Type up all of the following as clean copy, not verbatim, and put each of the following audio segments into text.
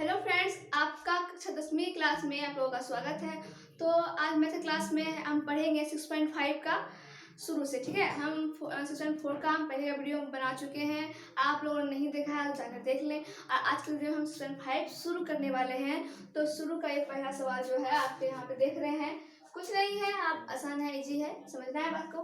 Hello friends, आपका कक्षा 10वीं क्लास में आप लोगों का स्वागत है। तो आज मैथ क्लास में हम पढ़ेंगे 6.5 का शुरू से। ठीक है, हम 6.4 का हम पहले वीडियो बना चुके हैं। आप लोगों ने नहीं देखा है तो जाकर देख लें। और आज के वीडियो हम 6.5 शुरू करने वाले हैं। तो शुरू का एक पहला सवाल जो है आपके यहाँ पे देख रहे हैं, कुछ नहीं है, आप आसान है, इजी है, समझना है बात को।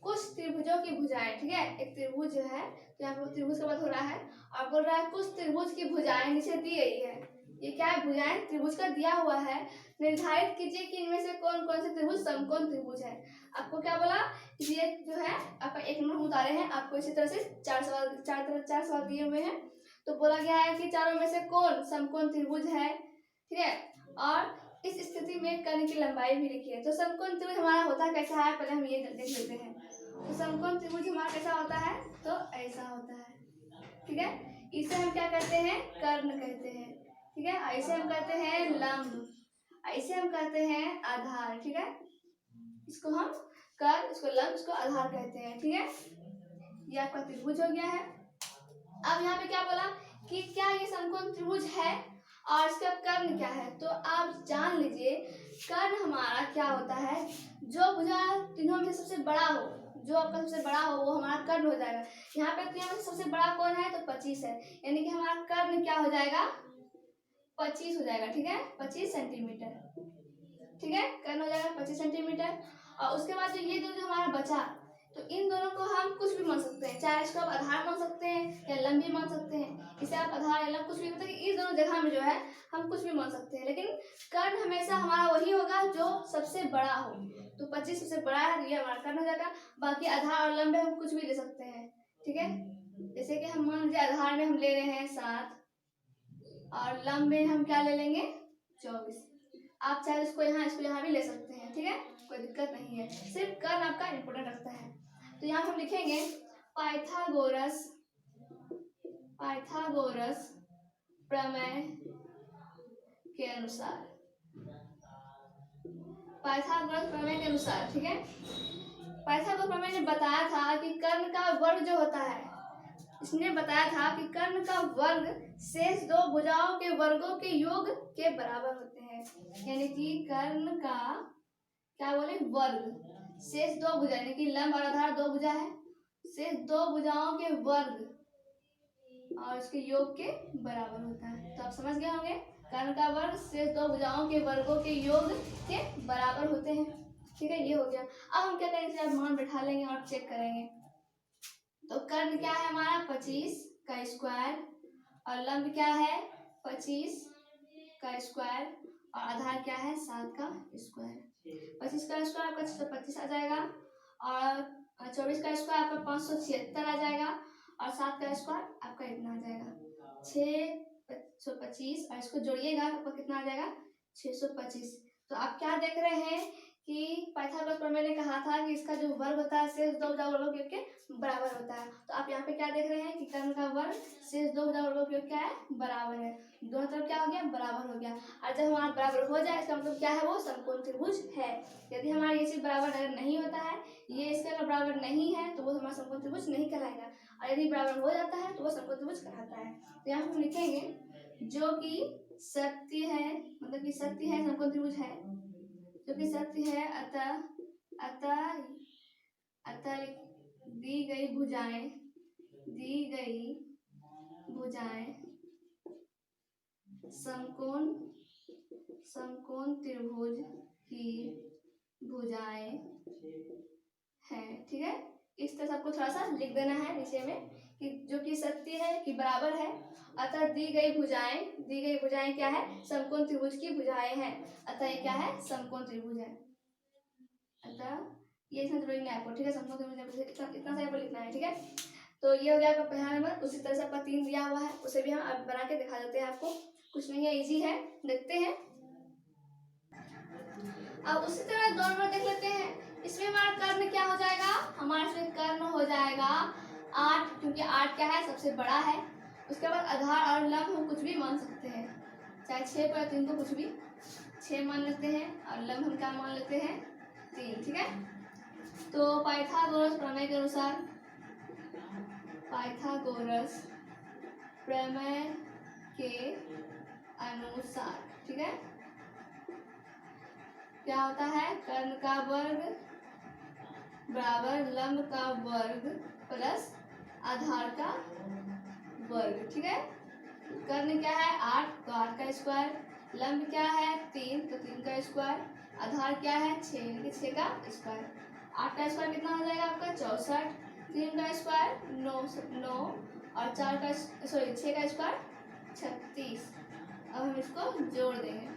कुछ त्रिभुजों की भुजाएं, ठीक है, एक त्रिभुज है, तो यहाँ पे त्रिभुज का बात हो रहा है और बोल रहा है कुछ त्रिभुज की भुजाएं नीचे दी गई है। ये क्या है? भुजाएं त्रिभुज का दिया हुआ है। निर्धारित कीजिए कि इनमें से कौन कौन से त्रिभुज समकोण त्रिभुज है। आपको क्या बोला? ये जो है आपका एक नंबर उतारे हैं, आपको इसी तरह से चार सवाल दिए हुए हैं। तो बोला गया है कि चारों में से कौन समकोण त्रिभुज है, ठीक है। और इस स्थिति में कर्ण की लंबाई भी लिखी है। तो समकोण त्रिभुज हमारा होता कैसा है, पहले हम ये देख लेते हैं। तो समकोण त्रिभुज हमारा कैसा होता है? तो ऐसा होता है, ठीक है। इसे हम क्या कहते हैं? कर्ण कहते हैं, ठीक है। ऐसे हम कहते हैं लंब, ऐसे हम कहते हैं आधार, ठीक है। इसको हम कर्ण, इसको लंब, इसको आधार कहते हैं, ठीक है। ये आपका त्रिभुज हो गया है। अब यहाँ पे क्या बोला कि क्या ये समकोण त्रिभुज है और इसका कर्ण क्या है। तो आप जान लीजिए कर्ण हमारा क्या होता है, जो भुजा तीनों में सबसे बड़ा हो, जो आपका सबसे बड़ा हो वो हमारा कर्ण हो जाएगा। यहाँ पे तीनों में सबसे बड़ा कौन है? तो 25 है, यानी कि हमारा कर्ण क्या हो जाएगा? 25 हो जाएगा, ठीक है, 25 सेंटीमीटर, ठीक है। कर्ण हो जाएगा 25 सेंटीमीटर। और उसके बाद जो ये जो हमारा बचा, तो इन दोनों को हम कुछ भी मान सकते हैं, चाहे इसको आप आधार मान सकते हैं या लंब भी मान सकते हैं। इसे आप आधार या लंब कुछ भी, मतलब इस दोनों जगह में जो है हम कुछ भी मान सकते हैं, लेकिन कर्ण हमेशा हमारा वही होगा जो सबसे बड़ा हो। तो 25 सबसे बड़ा है, तो ये हमारा कर्ण हो जाएगा। बाकी आधार और लंब में हम कुछ भी ले सकते हैं, ठीक है। जैसे कि हम मान लीजिए आधार में हम ले रहे हैं 7 और लंब में हम क्या ले लेंगे? 24। आप चाहे इसको यहाँ भी ले सकते हैं, ठीक है, कोई दिक्कत नहीं है। सिर्फ कर्ण आपका इंपोर्टेंट रखता है। तो यहाँ हम लिखेंगे पाइथागोरस प्रमेय के अनुसार, पाइथागोरस प्रमेय के अनुसार, ठीक है। पाइथागोरस प्रमेय ने बताया था कि कर्ण का वर्ग जो होता है, इसने बताया था कि कर्ण का वर्ग शेष दो भुजाओं के वर्गों के योग के बराबर होते हैं। यानी कि कर्ण का क्या बोले? वर्ग शेष दो भुजा, यानी कि लंब और आधार दो भुजा है, शेष दो भुजाओं के वर्ग और इसके योग के बराबर होता है। तो आप समझ गए होंगे, कर्ण का वर्ग शेष दो भुजाओं के वर्गों के योग के बराबर होते हैं, ठीक है। ये हो गया। अब हम क्या करेंगे, आप मान बैठा लेंगे और चेक करेंगे। तो कर्ण क्या है हमारा? 25 का स्क्वायर, और लंब क्या है? 25 का स्क्वायर, और आधार क्या है? 7 का स्क्वायर। 25 का स्क्वायर आपका 625 आ जाएगा, और 24 का स्क्वायर आपका 576 आ जाएगा, और 7 का स्क्वायर आपका इतना आ जाएगा 625, और इसको जोड़िएगा आपका कितना आ जाएगा? 625। तो आप क्या देख रहे हैं कि पाइथागोरस प्रमेय ने कहा था कि इसका जो वर्ग होता है शेष दो भुजा वर्गों के योग के बराबर होता है। तो आप यहाँ पे क्या देख रहे हैं कि कर्ण का वर्ग शेष दो भुजा वर्गों के योग क्या है? बराबर है। दोनों तरफ क्या हो गया? बराबर हो गया। और जब हमारा बराबर हो जाए इसका मतलब क्या है? वो समकोण त्रिभुज है। यदि हमारा ये चीज बराबर अगर नहीं होता है, ये इसके अगर बराबर नहीं है, तो वो हमारा समकोण त्रिभुज नहीं कहलाएगा। और यदि बराबर हो जाता है तो वो समकोण त्रिभुज कहलाता है। तो यहाँ हम लिखेंगे जो कि सत्य है, मतलब कि सत्य है, समकोण त्रिभुज है, जो कि सत्य है, अतः दी गई भुजाएं समकोण त्रिभुज की भुजाएं हैं, ठीक है। इस तरह आपको थोड़ा सा लिख देना है नीचे में कि जो कि सत्य है कि बराबर है, अतः दी गई भुजाएं क्या है? समकोण त्रिभुज की भुजाएं हैं। अतः ये क्या है? समकोण त्रिभुज है। अतः ये इतना जरूरी नहीं आपको, ठीक है, समकोण त्रिभुज इतना सा आपको लिखना है, ठीक है। तो ये हो गया आपका पहला नंबर। उसी तरह से आपका 3 दिया हुआ है, उसे भी हम बना के दिखा देते हैं आपको, कुछ नहीं है, इजी है, देखते हैं। अब उसी तरह 2 नंबर देख लेते हैं। इसमें हमारा कर्ण क्या हो जाएगा? हमारा इसमें कर्ण हो जाएगा 8, क्योंकि 8 क्या है? सबसे बड़ा है। उसके बाद आधार और लंब हम कुछ भी मान सकते हैं, चाहे 6 को या 3 को, कुछ भी 6 मान लेते हैं, और लंब हम क्या मान लेते हैं? 3, ठीक है। तो पाइथागोरस प्रमेय के अनुसार, पाइथागोरस प्रमेय के अनुसार, ठीक है। क्या होता है, कर्ण का वर्ग बराबर लंब का वर्ग प्लस आधार का वर्ग, ठीक है। कर्ण क्या है 8, तो 8 का स्क्वायर, लंब क्या है 3, तो 3 का स्क्वायर, आधार क्या है 6, यानी कि 6 का स्क्वायर। 8 का स्क्वायर कितना हो जाएगा आपका 64, 3 का स्क्वायर 9 और 4 का 6 का स्क्वायर 36। अब हम इसको जोड़ देंगे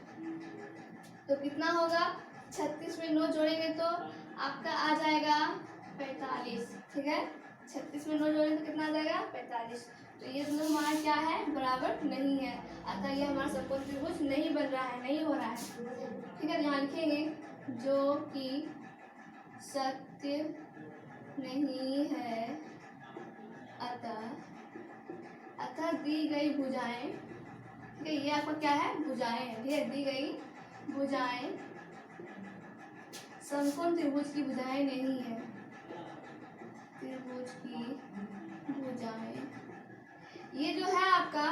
तो कितना होगा, 36 में 9 जोड़ेंगे तो आपका आ जाएगा 45, ठीक है। 36 में 9 जोड़ेंगे तो कितना आ जाएगा 45। तो ये दोनों हमारा क्या है, बराबर नहीं है, अतः ये हमारा समकोण त्रिभुज नहीं बन रहा है, नहीं हो रहा है, ठीक है। यहाँ लिखेंगे जो कि सत्य नहीं है, अतः दी गई भुजाएं, ठीक है, ये आपका क्या है भुजाएं है, ठीक है। दी गई भुजाएं समकोण त्रिभुज की भुजाएं नहीं है, त्रिभुज की भुजाएं। ये जो है आपका,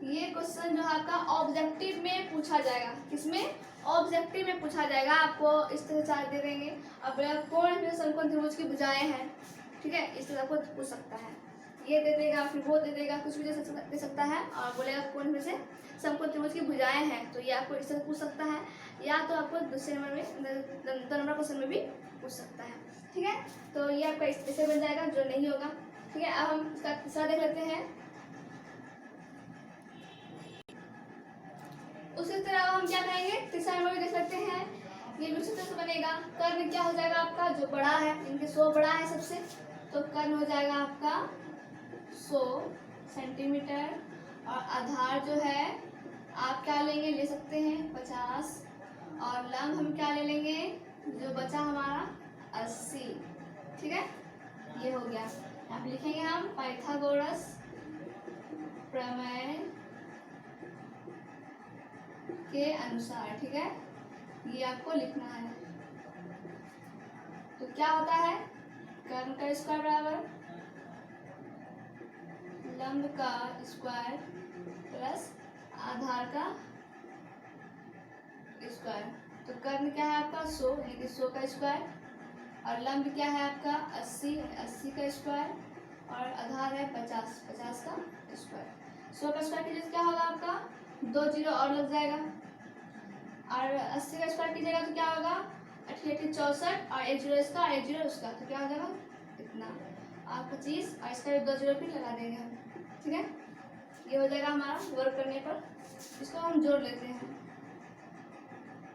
ये क्वेश्चन जो है आपका ऑब्जेक्टिव में पूछा जाएगा, किसमें, ऑब्जेक्टिव में पूछा जाएगा। आपको इस तरह चार्ट दे देंगे, अब कोण समकोण त्रिभुज की भुजाएं हैं, ठीक है, इस तरह आपको पूछ सकता है, ये दे देगा फिर वो दे देगा, कुछ भी दे सकता है और बोलेगा कोण में से समकोण त्रिभुज की भुजाएं हैं, तो ये आपको इस तरह पूछ सकता है, या तो आपको दूसरे नंबर में 2 नंबर क्वेश्चन में भी पूछ सकता है, ठीक है। तो ये आपका ऐसे बन जाएगा जो नहीं होगा, ठीक है। अब हम इसका तीसरा देख लेते हैं। उसी तरह हम क्या करेंगे, तीसरा नंबर भी देख लेते हैं। ये भी उसी तरह से बनेगा, कर्ण क्या हो जाएगा आपका, जो बड़ा है इनके 100 बड़ा है सबसे, तो कर्ण हो जाएगा आपका 100 सेंटीमीटर, और आधार जो है आप क्या लेंगे, ले सकते हैं 50, और लंब हम क्या ले लेंगे, जो बचा हमारा 80, ठीक है। ये हो गया, यहाँ पे लिखेंगे हम पाइथागोरस प्रमेय के अनुसार, ठीक है, ये आपको लिखना है। तो क्या होता है, कर्ण का स्क्वायर बराबर लंब का स्क्वायर प्लस आधार का स्क्वायर। तो कर्ण क्या है आपका 100, यानी कि 100 का स्क्वायर, और लंब क्या है आपका 80, 80 का स्क्वायर, और आधार है 50, 50 का स्क्वायर। 100 का स्क्वायर कीजिए तो क्या होगा आपका 2 जीरो और लग जाएगा, और 80 का स्क्वायर कीजिएगा तो क्या होगा 88 64, और 1 जीरो इसका और 1 जीरो उसका, तो क्या हो जाएगा इतना, और 25, और इसका भी 2 जीरो फिर लगा देंगे हम, ठीक है। ये हो जाएगा हमारा वर्क करने पर। इसको हम जोड़ लेते हैं,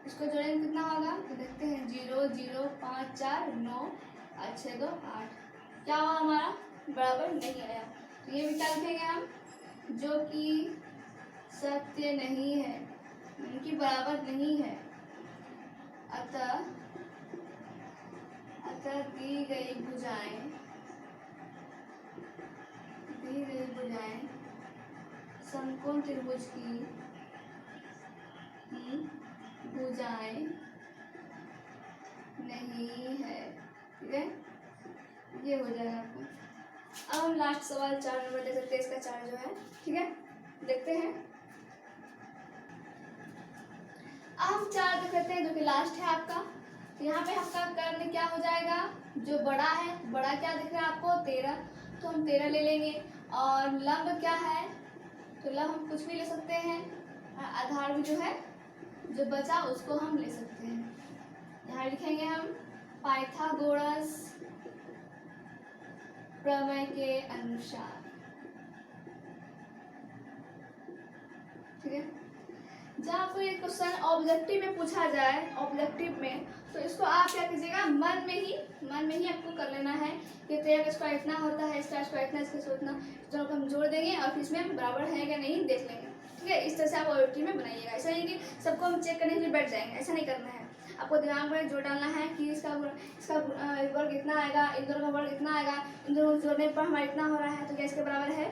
इसको जोड़ेंगे कितना होगा तो देखते हैं 0 0 5 4 9 और 6 2 8, क्या हुआ हमारा बराबर नहीं आया। तो ये भी क्या लिखेंगे हम, जो कि सत्य नहीं है, इनकी बराबर नहीं है, अतः दी गई भुजाएं समकोण त्रिभुज की भुजाएं नहीं है, ठीक है। ये हो जाएगा आपका। अब हम लास्ट सवाल 4 नंबर ले सकते हैं, इसका 4 जो है, ठीक है, देखते हैं। अब हम 4 देख लेते हैं जो कि लास्ट है आपका। यहाँ पे आपका कर्ण क्या हो जाएगा, जो बड़ा है, बड़ा क्या दिख रहा है आपको 13, तो हम 13 ले लेंगे, और लंब क्या है, तो लंब हम कुछ भी ले सकते हैं, आधार भी जो है जो बचा उसको हम ले सकते हैं। यहाँ लिखेंगे हम पाइथागोरस प्रमेय के अनुसार, ठीक है। जब आपको ये क्वेश्चन ऑब्जेक्टिव में पूछा जाए, ऑब्जेक्टिव में, तो इसको आप क्या कीजिएगा मन में ही आपको कर लेना है कि 13 का स्क्वायर इतना होता है, इसका स्क्वायर इतना, इसका स्क्वायर इतना, दोनों को हम जोड़ देंगे और फिर इसमें बराबर है या नहीं देख लेंगे, ठीक है। इस तरह से आप ऑब्जेक्टिव में बनाइएगा, ऐसा नहीं कि सबको हम चेक करने के लिए बैठ जाएंगे, ऐसा नहीं करना है। आपको दिमाग में जोड़ डालना है कि इसका वर्ग इतना आएगा, इन दोनों का वर्ग इतना आएगा, इन दोनों को जोड़ने पर हमारा इतना हो रहा है, तो क्या इसके बराबर है,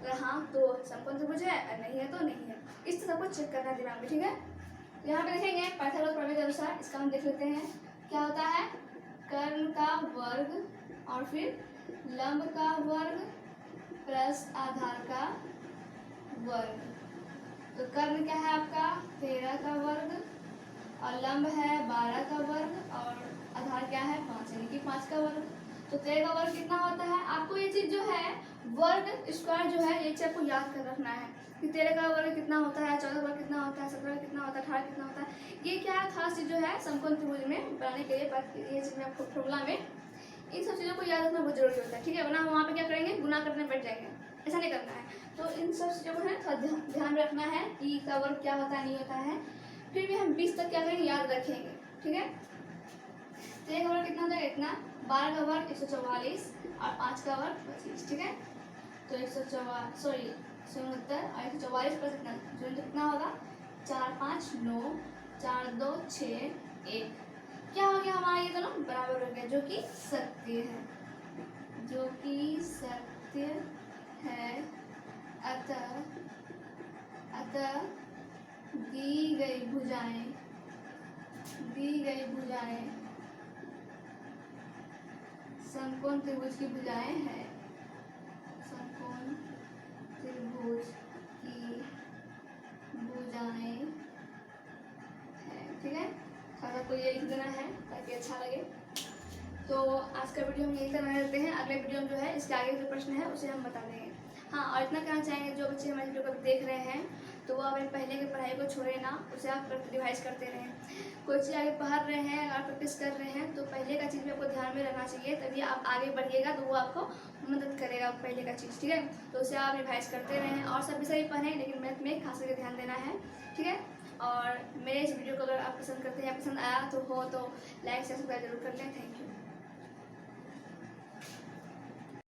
अगर हाँ तो समकोण त्रिभुज है, अगर नहीं है तो नहीं है। इस तरह को चेक करना है दिमाग में, ठीक है। यहाँ पे देखेंगे पाइथागोरस प्रमेय के अनुसार, इसका हम देख लेते हैं क्या होता है, कर्ण का वर्ग और फिर लंब का वर्ग प्लस आधार का वर्ग। तो कर्ण क्या है आपका 13 का वर्ग और लंब है 12 का वर्ग और आधार क्या है 5 यानी कि 5 का वर्ग। तो 13 का वर्ग कितना होता है, आपको ये चीज़ जो है वर्ग स्क्वायर जो है ये चीज़ आपको याद कर रखना है कि 13 का वर्ग कितना होता है, 14 का वर्ग कितना होता है, 17 का कितना होता है, 18 कितना होता है। ये क्या है खास चीज़ जो है समकोण त्रिभुज में बनाने के लिए ये चीज़ में आपको फॉर्मूला में इन सब चीज़ों को याद रखना बहुत जरूरी होता है, ठीक है। वरना वहाँ पे क्या करेंगे गुना करने बैठ जाएंगे, ऐसा नहीं करना है। तो इन सब चीज़ों को है थोड़ा ध्यान में रखना है कि का वर्ग क्या होता है नहीं होता है। फिर भी हम 20 तक क्या करेंगे याद रखेंगे, ठीक है। तो 1 का वर्ग कितना होता है इतना, 12 का वर्ग 144 और 5 का वर्ग 25, ठीक है। तो 169 और 144 पर कितना होगा 4 5 9 4 2 6 1। क्या हो गया हमारा ये दोनों बराबर हो गया जो कि सत्य है, जो कि सत्य है। अतः दी गई भुजाएं समकोण त्रिभुज की भुजाएं हैं, समकोण त्रिभुज की भुजाएं है, ठीक है। आपको ये लिख देना है ताकि अच्छा लगे। तो आज का वीडियो हम यहीं तक रहते हैं, अगले वीडियो में जो है इसके आगे जो प्रश्न है उसे हम बता देंगे। हाँ, और इतना कहना चाहेंगे जो बच्चे हमारे वीडियो को देख रहे हैं तो वो अपने पहले की पढ़ाई को छोड़े ना, उसे आप रिवाइज करते रहें। कोई चीज़ आगे पढ़ रहे हैं और प्रैक्टिस कर रहे हैं तो पहले का चीज़ भी आपको ध्यान में रखना चाहिए, तभी आप आगे बढ़िएगा तो वो आपको मदद करेगा पहले का चीज़, ठीक है। तो उसे आप रिवाइज करते रहें और सब विषय पढ़ें लेकिन मैथ में खास करके ध्यान देना है, ठीक है। और मेरे इस वीडियो को अगर आप पसंद करते हैं या पसंद आया तो लाइक सब्सक्राइब जरूर कर लें। Thank you.